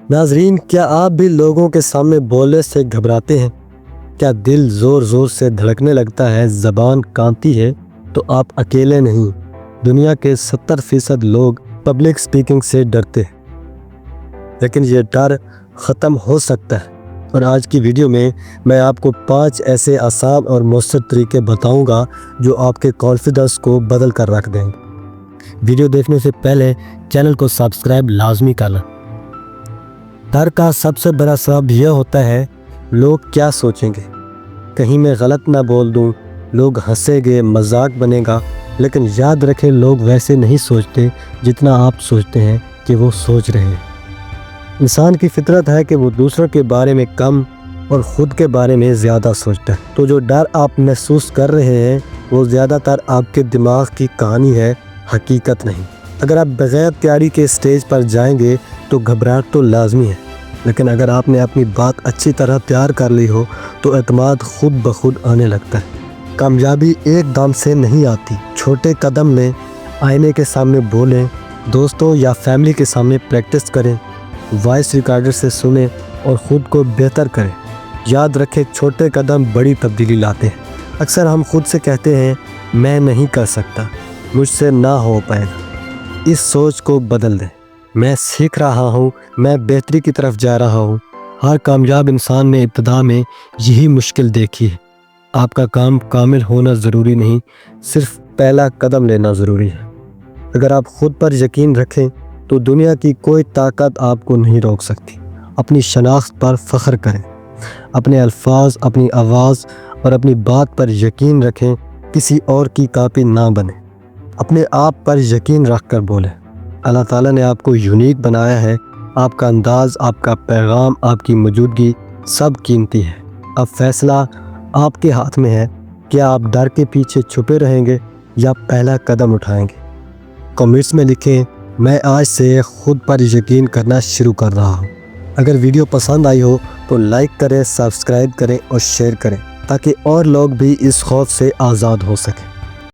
ناظرین، کیا آپ بھی لوگوں کے سامنے بولنے سے گھبراتے ہیں؟ کیا دل زور زور سے دھڑکنے لگتا ہے، زبان کانپتی ہے؟ تو آپ اکیلے نہیں، دنیا کے 70% لوگ پبلک سپیکنگ سے ڈرتے ہیں، لیکن یہ ڈر ختم ہو سکتا ہے۔ اور آج کی ویڈیو میں آپ کو 5 ایسے آسان اور مؤثر طریقے بتاؤں گا جو آپ کے کانفیڈنس کو بدل کر رکھ دیں گے۔ ویڈیو دیکھنے سے پہلے چینل کو سبسکرائب لازمی کرنا۔ ڈر کا سب سے بڑا سبب یہ ہوتا ہے، لوگ کیا سوچیں گے، کہیں میں غلط نہ بول دوں، لوگ ہنسیں گے، مذاق بنے گا۔ لیکن یاد رکھیں، لوگ ویسے نہیں سوچتے جتنا آپ سوچتے ہیں کہ وہ سوچ رہے ہیں۔ انسان کی فطرت ہے کہ وہ دوسروں کے بارے میں کم اور خود کے بارے میں زیادہ سوچتا ہے۔ تو جو ڈر آپ محسوس کر رہے ہیں وہ زیادہ تر آپ کے دماغ کی کہانی ہے، حقیقت نہیں۔ اگر آپ بغیر تیاری کے اسٹیج پر جائیں گے تو گھبراہٹ تو لازمی ہے، لیکن اگر آپ نے اپنی بات اچھی طرح تیار کر لی ہو تو اعتماد خود بخود آنے لگتا ہے۔ کامیابی ایک دم سے نہیں آتی، چھوٹے قدم لیں، آئینے کے سامنے بولیں، دوستوں یا فیملی کے سامنے پریکٹس کریں، وائس ریکارڈر سے سنیں اور خود کو بہتر کریں۔ یاد رکھیں، چھوٹے قدم بڑی تبدیلی لاتے ہیں۔ اکثر ہم خود سے کہتے ہیں، میں نہیں کر سکتا، مجھ سے نہ ہو پائے گا۔ اس سوچ کو بدل دیں، میں سیکھ رہا ہوں، میں بہتری کی طرف جا رہا ہوں۔ ہر کامیاب انسان نے ابتدا میں یہی مشکل دیکھی ہے۔ آپ کا کام کامل ہونا ضروری نہیں، صرف پہلا قدم لینا ضروری ہے۔ اگر آپ خود پر یقین رکھیں تو دنیا کی کوئی طاقت آپ کو نہیں روک سکتی۔ اپنی شناخت پر فخر کریں، اپنے الفاظ، اپنی آواز اور اپنی بات پر یقین رکھیں، کسی اور کی کاپی نہ بنیں۔ اپنے آپ پر یقین رکھ کر بولیں، اللہ تعالیٰ نے آپ کو یونیک بنایا ہے، آپ کا انداز، آپ کا پیغام، آپ کی موجودگی سب قیمتی ہے۔ اب فیصلہ آپ کے ہاتھ میں ہے، کیا آپ ڈر کے پیچھے چھپے رہیں گے یا پہلا قدم اٹھائیں گے؟ کمنٹس میں لکھیں، میں آج سے خود پر یقین کرنا شروع کر رہا ہوں۔ اگر ویڈیو پسند آئی ہو تو لائک کریں، سبسکرائب کریں اور شیئر کریں تاکہ اور لوگ بھی اس خوف سے آزاد ہو سکیں۔